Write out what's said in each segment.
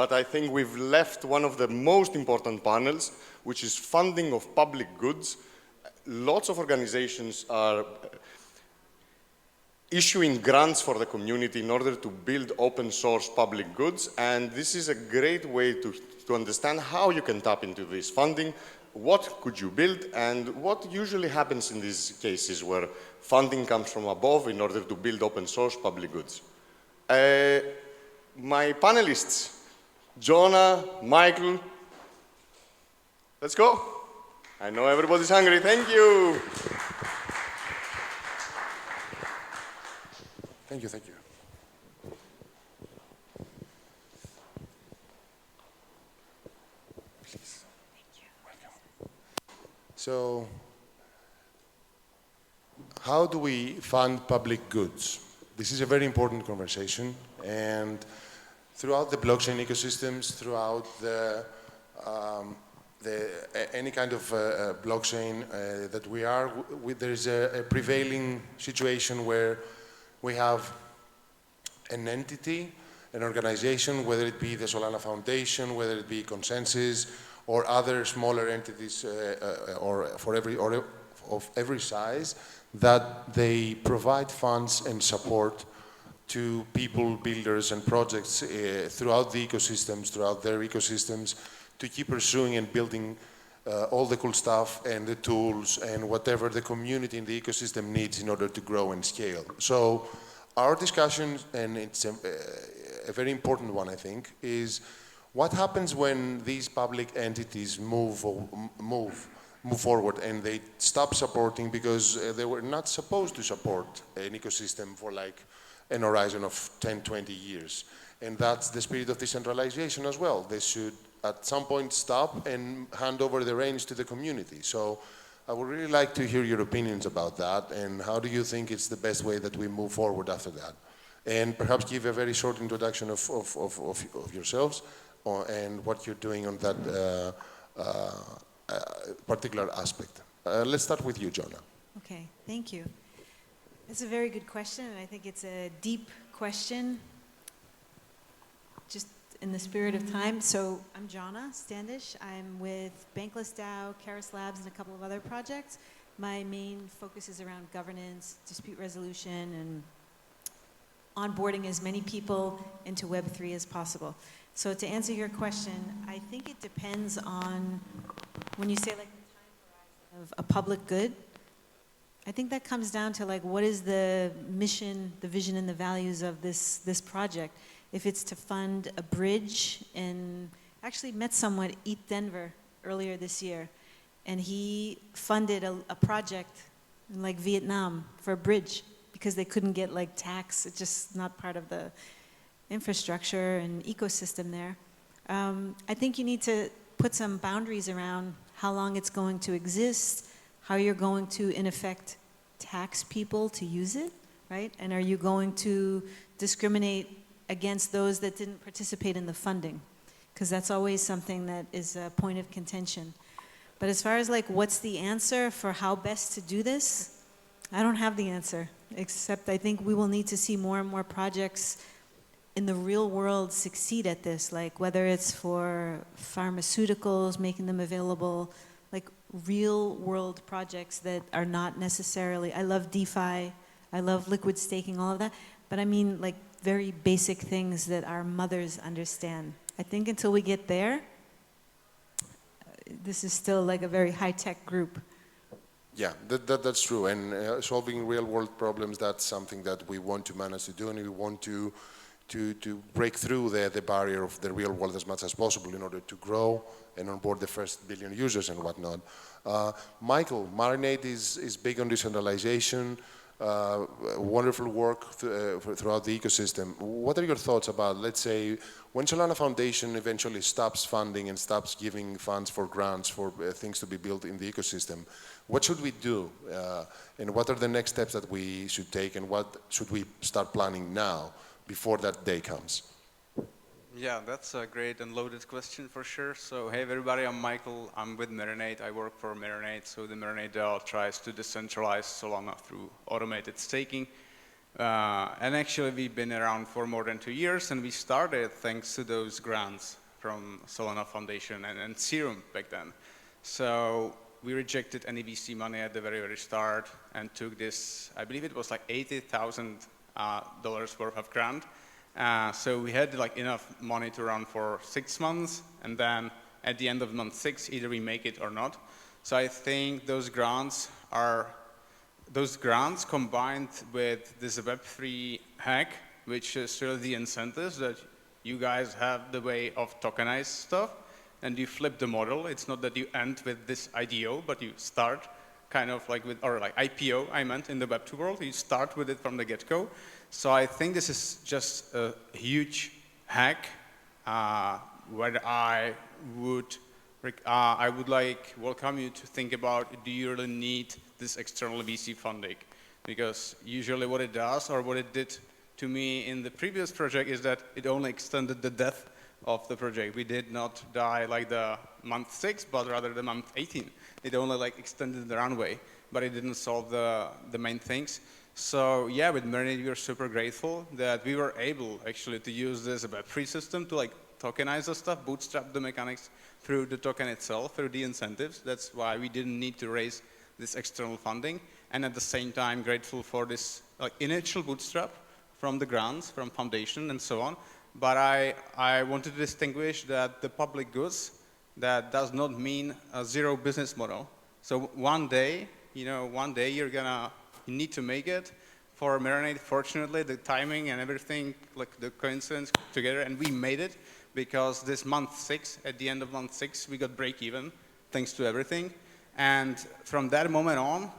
But I think we've left one of the most important panels, which is funding of public goods. Lots of organizations are issuing grants for the community in order to build open source public goods, and this is a great way to understand how you can tap into this funding, what could you build, and what usually happens in these cases where funding comes from above in order to build open source public goods. My panelists, Jawna, Michael, let's go. I know everybody's hungry, thank you. Thank you, thank you. Please. Thank you. Welcome. So, how do we fund public goods? This is a very important conversation, and throughout the blockchain ecosystems, throughout any kind of blockchain that we are, there is a prevailing situation where we have an entity, an organization, whether it be the Solana Foundation, whether it be Consensus, or other smaller entities of every size, that they provide funds and support to people, builders, and projects throughout the ecosystems, throughout their ecosystems, to keep pursuing and building all the cool stuff and the tools and whatever the community in the ecosystem needs in order to grow and scale. So our discussion, and it's a very important one, I think, is what happens when these public entities move forward and they stop supporting because they were not supposed to support an ecosystem for like an horizon of 10, 20 years. And that's the spirit of decentralization as well. They should at some point stop and hand over the reins to the community. So I would really like to hear your opinions about that, and how do you think it's the best way that we move forward after that? And perhaps give a very short introduction of yourselves and what you're doing on that particular aspect. Let's start with you, Jawna. Okay, thank you. It's a very good question, and I think it's a deep question, just in the spirit of time. So I'm Jawna Standish. I'm with AthensDAO, Keras Labs, and a couple of other projects. My main focus is around governance, dispute resolution, and onboarding as many people into Web3 as possible. So to answer your question, I think it depends on, when you say like the time horizon of a public good, I think that comes down to like what is the mission, the vision, and the values of this project. If it's to fund a bridge, and actually met someone, ETH earlier this year, and he funded a project in like Vietnam for a bridge because they couldn't get like tax. It's just not part of the infrastructure and ecosystem there. I think you need to put some boundaries around how long it's going to exist, how you're going to, in effect, tax people to use it, right? And are you going to discriminate against those that didn't participate in the funding? Because that's always something that is a point of contention. But as far as like what's the answer for how best to do this, I don't have the answer, except I think we will need to see more and more projects in the real world succeed at this, like whether it's for pharmaceuticals, making them available, like real world projects that are not necessarily, I love DeFi, I love liquid staking, all of that, but I mean like very basic things that our mothers understand. I think until we get there, this is still like a very high-tech group. Yeah, that's true. And solving real-world problems, that's something that we want to manage to do, and we want to break through the barrier of the real world as much as possible in order to grow and onboard the first billion users and whatnot. Michael, Marinate is big on decentralization, wonderful work throughout the ecosystem. What are your thoughts about, let's say, when Solana Foundation eventually stops funding and stops giving funds for grants for things to be built in the ecosystem, what should we do? And what are the next steps that we should take, and what should we start planning now before that day comes? Yeah, that's a great and loaded question for sure. So hey everybody, I'm Michael. I'm with Marinate. I work for Marinate. So the Marinate DAO tries to decentralize Solana through automated staking. And actually, we've been around for more than 2 years, and we started thanks to those grants from Solana Foundation and Serum back then. So we rejected any VC money at the very, very start and took this, I believe it was like $80,000 worth of grant. So we had like enough money to run for 6 months, and then at the end of month 6, either we make it or not. So I think those grants combined with this Web3 hack, which is really the incentives that you guys have the way of tokenize stuff, and you flip the model. It's not that you end with this IDO, but you start kind of like with, or like IPO, I meant, in the Web2 world. You start with it from the get-go. So I think this is just a huge hack where I would like welcome you to think about, do you really need this external VC funding? Because usually what it does, or what it did to me in the previous project, is that it only extended the death of the project. We did not die like the month 6, but rather the month 18. It only like extended the runway, but it didn't solve the main things. So yeah, with Marinade, we are super grateful that we were able actually to use this Web3 system to like tokenize the stuff, bootstrap the mechanics through the token itself, through the incentives. That's why we didn't need to raise this external funding. And at the same time, grateful for this like initial bootstrap from the grants, from foundation and so on. But I want to distinguish that the public goods, that does not mean a zero business model. So one day you need to make it. For Marinade, fortunately, the timing and everything, like the coincidence together, and we made it because this month 6, at the end of month 6, we got break even, thanks to everything. And from that moment on,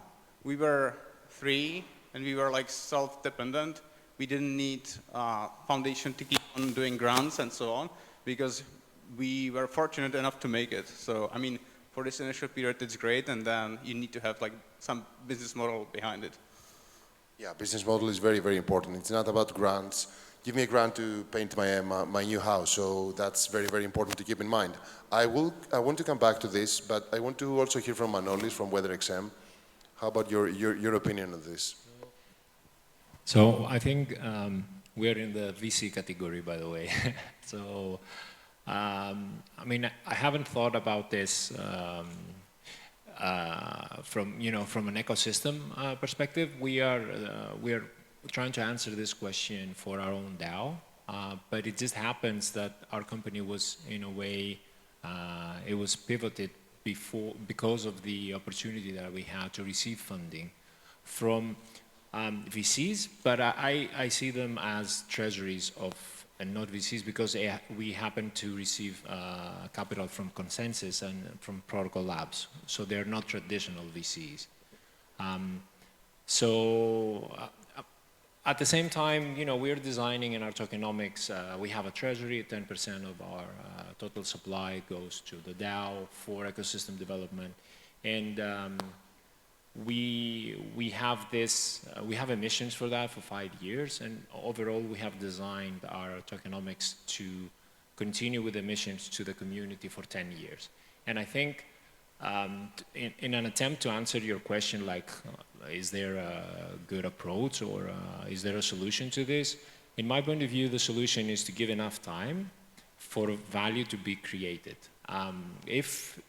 we were free and we were like self-dependent. We didn't need foundation to keep on doing grants and so on, because we were fortunate enough to make it. So, I mean, for this initial period, it's great, and then you need to have like some business model behind it. Yeah, business model is very, very important. It's not about grants. Give me a grant to paint my new house, so that's very, very important to keep in mind. I want to come back to this, but I want to also hear from Manolis from WeatherXM. How about your opinion on this? So I think we're in the VC category, by the way. So, I mean, I haven't thought about this from an ecosystem perspective. We are trying to answer this question for our own DAO, but it just happens that our company was, in a way, it was pivoted because of the opportunity that we had to receive funding from VCs, but I see them as treasuries and not VCs, because we happen to receive capital from Consensus and from Protocol Labs, so they're not traditional VCs. At the same time, we're designing in our tokenomics. We have a treasury. 10% of our total supply goes to the DAO for ecosystem development, and we have emissions for that for 5 years, and overall we have designed our tokenomics to continue with emissions to the community for 10 years. And I think in an attempt to answer your question, like, is there a good approach, or is there a solution to this? In my point of view, the solution is to give enough time for value to be created. If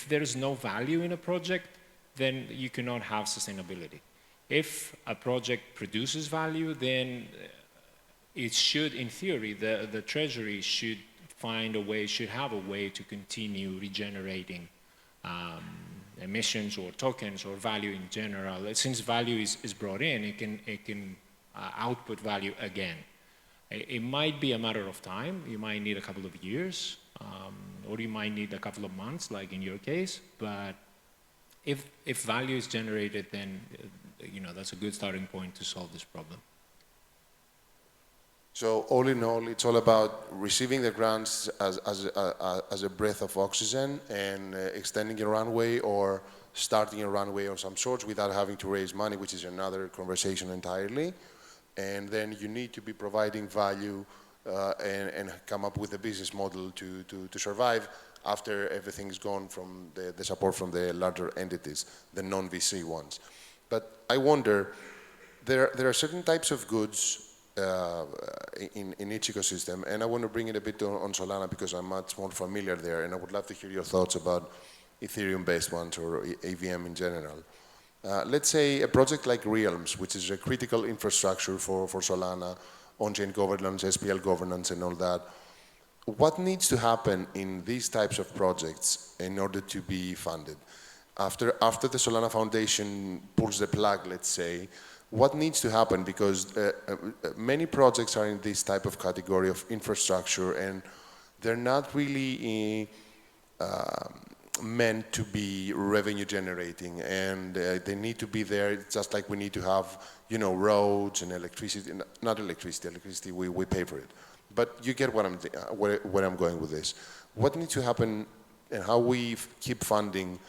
there's no value in a project, then you cannot have sustainability. If a project produces value, then it should, in theory, the treasury should have a way to continue regenerating emissions or tokens or value in general. Since value is brought in, it can output value again. It might be a matter of time. You might need a couple of years, or you might need a couple of months, like in your case. But if value is generated, then that's a good starting point to solve this problem. So all in all, it's all about receiving the grants as a breath of oxygen and extending a runway or starting a runway of some sort without having to raise money, which is another conversation entirely. And then you need to be providing value and come up with a business model to survive after everything's gone from the support from the larger entities, the non-VC ones. But I wonder, there are certain types of goods in each ecosystem, and I want to bring it a bit on Solana because I'm much more familiar there, and I would love to hear your thoughts about Ethereum-based ones or AVM in general. Let's say a project like Realms, which is a critical infrastructure for Solana, on-chain governance, SPL governance, and all that. What needs to happen in these types of projects in order to be funded? After the Solana Foundation pulls the plug, let's say, what needs to happen? Because many projects are in this type of category of infrastructure, and they're not really meant to be revenue generating, and they need to be there just like we need to have, you know, roads and electricity. Not electricity, we pay for it. But you get what where I'm going with this. What needs to happen, and how we keep funding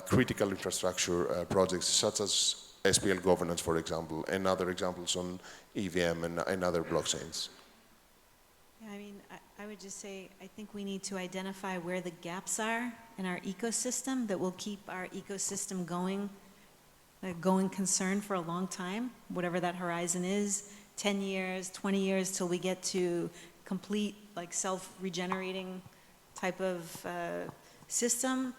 critical infrastructure projects such as SPL governance, for example, and other examples on EVM and other blockchains? Yeah, I mean, I would just say, I think we need to identify where the gaps are in our ecosystem that will keep our ecosystem going, a going concern for a long time, whatever that horizon is, 10 years, 20 years, till we get to complete, like, self-regenerating type of system.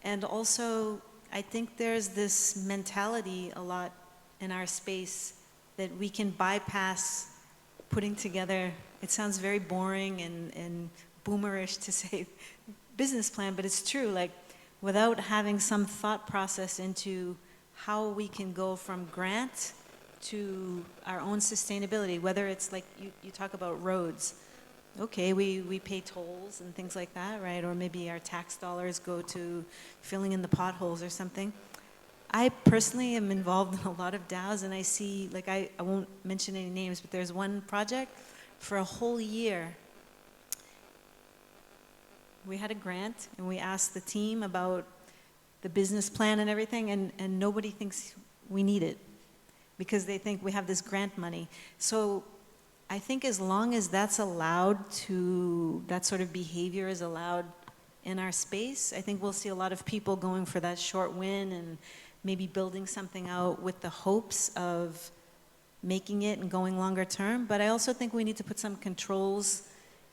And also, I think there's this mentality a lot in our space that we can bypass putting together, it sounds very boring and boomerish to say business plan, but it's true, like, without having some thought process into how we can go from grant to our own sustainability, whether it's like you talk about roads. Okay, we pay tolls and things like that, right? Or maybe our tax dollars go to filling in the potholes or something. I personally am involved in a lot of DAOs, and I see, like, I won't mention any names, but there's one project for a whole year. We had a grant, and we asked the team about the business plan and everything, and nobody thinks we need it because they think we have this grant money. So I think as long as that's allowed to, that sort of behavior is allowed in our space, I think we'll see a lot of people going for that short win and maybe building something out with the hopes of making it and going longer term. But I also think we need to put some controls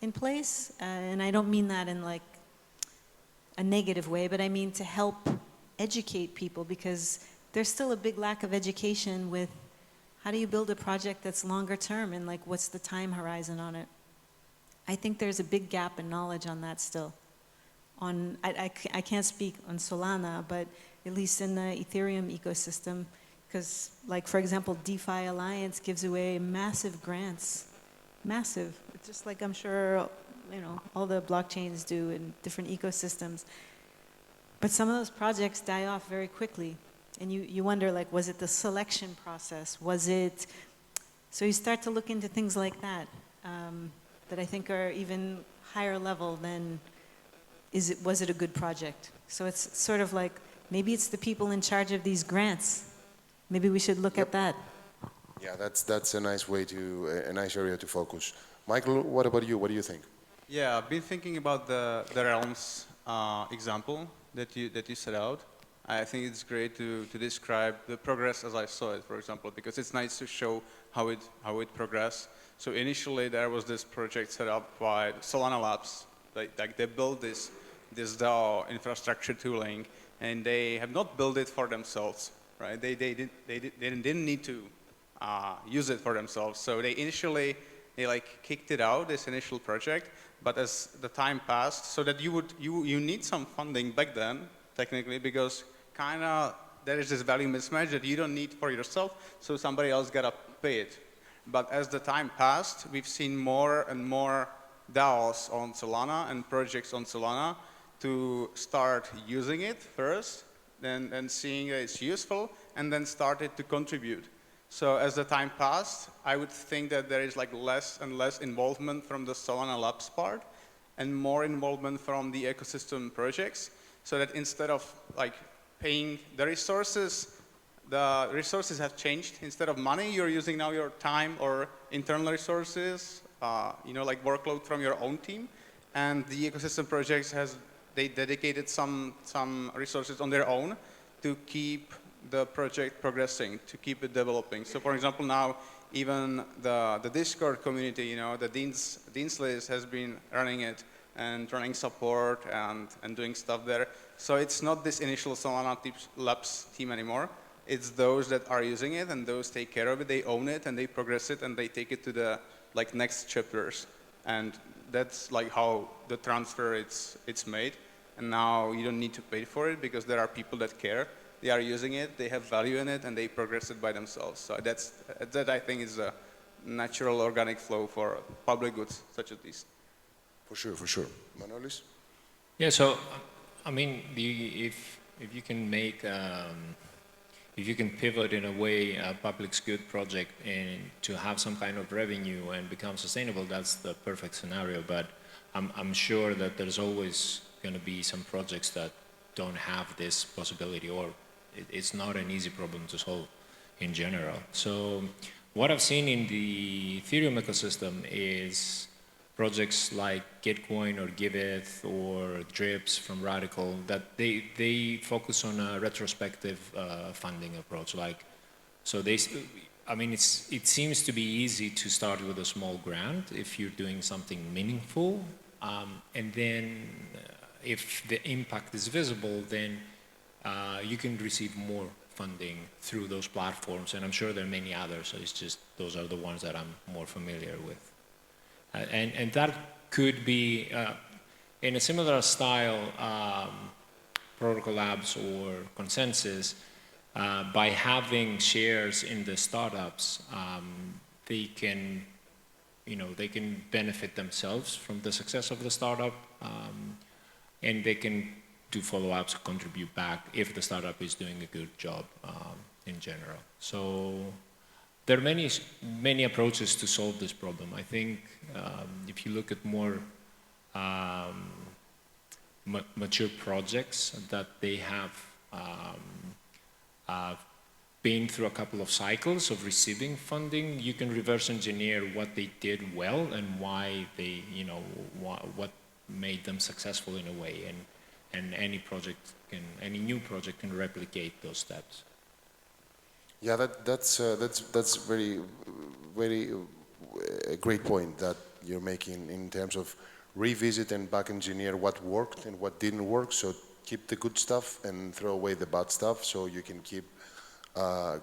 in place, and I don't mean that in like a negative way, but I mean to help educate people, because there's still a big lack of education with how do you build a project that's longer term, and like what's the time horizon on it. I think there's a big gap in knowledge on that still. I can't speak on Solana, but at least in the Ethereum ecosystem, because like, for example, DeFi Alliance gives away massive grants, massive. It's just like I'm sure, you know, all the blockchains do in different ecosystems. But some of those projects die off very quickly. And you wonder, like, was it the selection process? Was it, so you start to look into things like that, that I think are even higher level than, was it a good project? So it's sort of like, maybe it's the people in charge of these grants. Maybe we should look at that. Yeah, that's a nice way to, a nice area to focus. Michael, what about you? What do you think? Yeah, I've been thinking about the Realms example that you set out. I think it's great to describe the progress as I saw it, for example, because it's nice to show how it progressed. So initially there was this project set up by Solana Labs. Like they built this DAO infrastructure tooling, and they have not built it for themselves, right? They didn't need to use it for themselves. So they initially like kicked it out, this initial project. But as the time passed, so that you need some funding back then, technically, because kind of there is this value mismatch that you don't need for yourself, so somebody else gotta pay it. But as the time passed, we've seen more and more DAOs on Solana and projects on Solana to start using it first, then seeing that it's useful, and then started to contribute. So as the time passed, I would think that there is like less and less involvement from the Solana Labs part, and more involvement from the ecosystem projects, so that instead of like paying the resources have changed. Instead of money, you're using now your time or internal resources, you know, like workload from your own team. And the ecosystem projects they dedicated some resources on their own to keep the project progressing, to keep it developing. So for example, now even the Discord community, you know, the Dean's List has been running it and running support and doing stuff there. So it's not this initial Solana Labs team anymore. It's those that are using it and those take care of it, they own it and they progress it and they take it to the like next chapters. And that's like how the transfer it's made. And now you don't need to pay for it because there are people that care. They are using it, they have value in it, and they progress it by themselves. So that I think is a natural organic flow for public goods such as these. For sure, for sure. Manolis? Yeah, so, I mean, if you can make, if you can pivot in a way a public's good project and to have some kind of revenue and become sustainable, that's the perfect scenario. But I'm sure that there's always going to be some projects that don't have this possibility, or it's not an easy problem to solve in general. So what I've seen in the Ethereum ecosystem is projects like Gitcoin or Giveth or Drips from Radical, that they focus on a retrospective funding approach. Like, so I mean, it seems to be easy to start with a small grant if you're doing something meaningful, and then if the impact is visible, then you can receive more funding through those platforms, and I'm sure there are many others, so it's just those are the ones that I'm more familiar with. And that could be, in a similar style, Protocol Labs or Consensus, by having shares in the startups, they can, they can benefit themselves from the success of the startup, and they can do follow-ups, contribute back if the startup is doing a good job in general. So there are many approaches to solve this problem. I think if you look at more mature projects that they have been through a couple of cycles of receiving funding, you can reverse engineer what they did well and why they, what made them successful in a way. And any new project can replicate those steps. Yeah, that's very a great point that you're making in terms of revisit and back engineer what worked and what didn't work. So keep the good stuff and throw away the bad stuff, so you can keep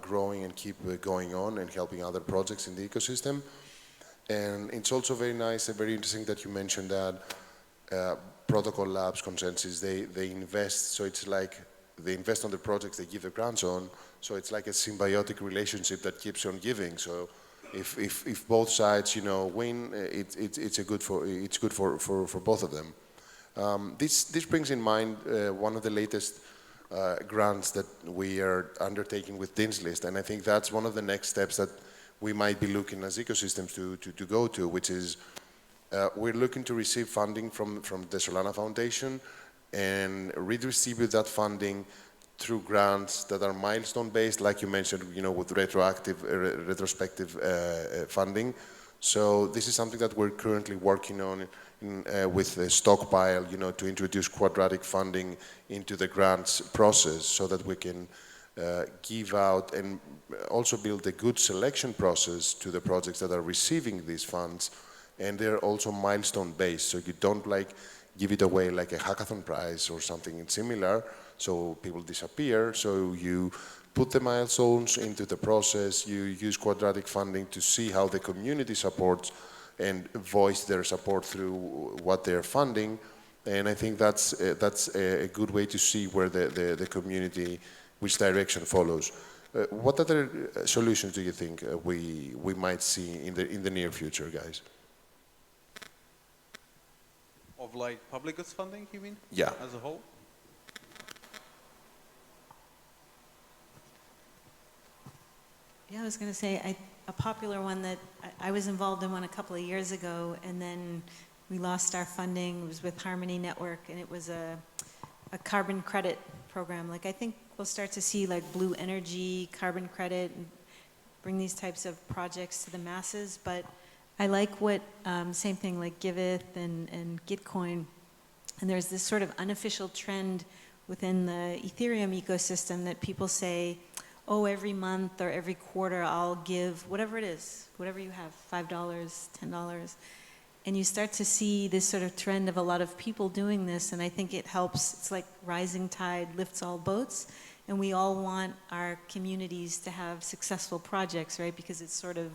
growing and keep going on and helping other projects in the ecosystem. And it's also very nice and very interesting that you mentioned that Protocol Labs, Consensus, they invest, so it's like they invest on the projects they give the grants on, so it's like a symbiotic relationship that keeps on giving. So if both sides, win, it's good for both of them. This brings in mind one of the latest grants that we are undertaking with Dean's List, and I think that's one of the next steps that we might be looking as ecosystems to go to, which is we're looking to receive funding from the Solana Foundation and redistribute that funding through grants that are milestone-based, like you mentioned, with retrospective funding. So this is something that we're currently working on with the Stockpile, to introduce quadratic funding into the grants process so that we can give out and also build a good selection process to the projects that are receiving these funds. And they're also milestone-based, so you don't give it away like a hackathon prize or something similar, so people disappear. So you put the milestones into the process, you use quadratic funding to see how the community supports and voice their support through what they're funding. And I think that's a good way to see where the community, which direction follows. What other solutions do you think we might see in the near future, guys? Of public goods funding, you mean? Yeah. As a whole? Yeah, I was going to say a popular one that I was involved in one a couple of years ago, and then we lost our funding. It was with Harmony Network, and it was a carbon credit program. I think we'll start to see blue energy, carbon credit, and bring these types of projects to the masses. But I like what, same thing like Giveth and Gitcoin, and there's this sort of unofficial trend within the Ethereum ecosystem that people say, oh, every month or every quarter I'll give whatever it is, whatever you have, $5, $10. And you start to see this sort of trend of a lot of people doing this, and I think it helps. It's like rising tide lifts all boats, and we all want our communities to have successful projects, right? Because it sort of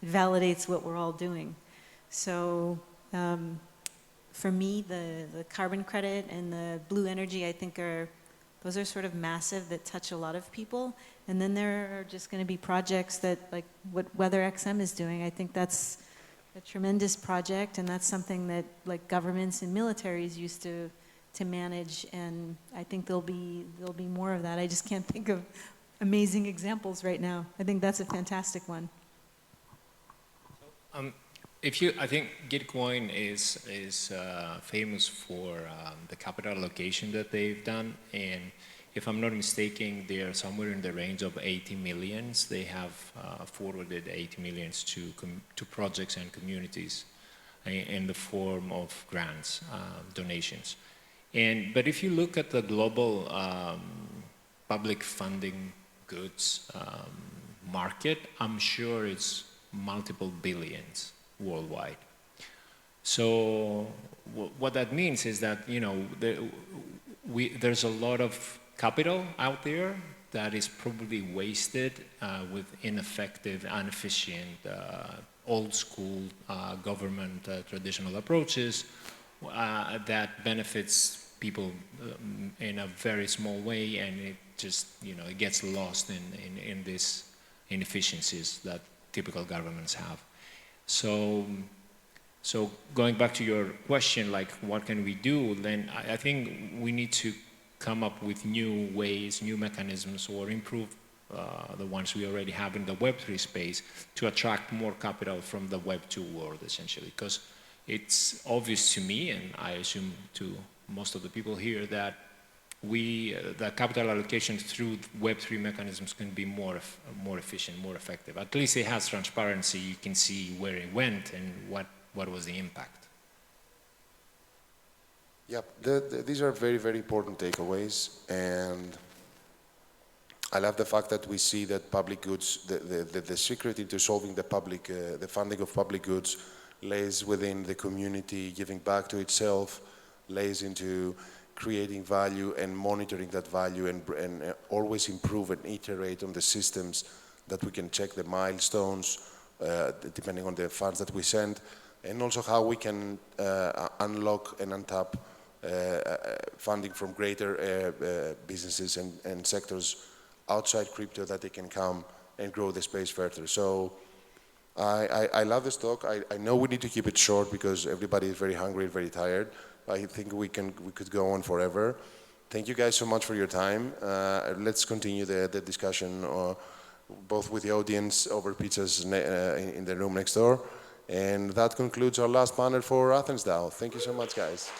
validates what we're all doing. So for me, the carbon credit and the blue energy, I think those are sort of massive that touch a lot of people. And then there are just going to be projects that, like what WeatherXM is doing. I think that's a tremendous project, and that's something that like governments and militaries used to manage, and I think there'll be more of that. I just can't think of amazing examples right now. I think that's a fantastic one. I think Gitcoin is famous for the capital allocation that they've done, and if I'm not mistaken, they are somewhere in the range of 80 millions. They have forwarded 80 millions to projects and communities in the form of grants, donations. But if you look at the global public funding goods market, I'm sure it's multiple billions worldwide. So what that means is that, you know, there's a lot of capital out there that is probably wasted with ineffective, inefficient, old school government traditional approaches that benefits people in a very small way, and it just, you know, it gets lost in these inefficiencies that typical governments have. So going back to your question, like what can we do, then I think we need to come up with new ways, new mechanisms, or improve the ones we already have in the Web3 space to attract more capital from the Web2 world, essentially. Because it's obvious to me, and I assume to most of the people here, that the capital allocation through Web3 mechanisms can be more efficient, more effective. At least it has transparency. You can see where it went and what was the impact. Yep, these are very, very important takeaways, and I love the fact that we see that public goods, the secret into solving the funding of public goods lays within the community, giving back to itself, lays into creating value and monitoring that value, and always improve and iterate on the systems that we can check the milestones, depending on the funds that we send, and also how we can unlock and untap funding from greater businesses and sectors outside crypto, that they can come and grow the space further. So I love this talk. I know we need to keep it short because everybody is very hungry and very tired. I think we could go on forever. Thank you guys so much for your time. Let's continue the discussion both with the audience over pizzas in the room next door. And that concludes our last panel for AthensDAO. Thank you so much, guys.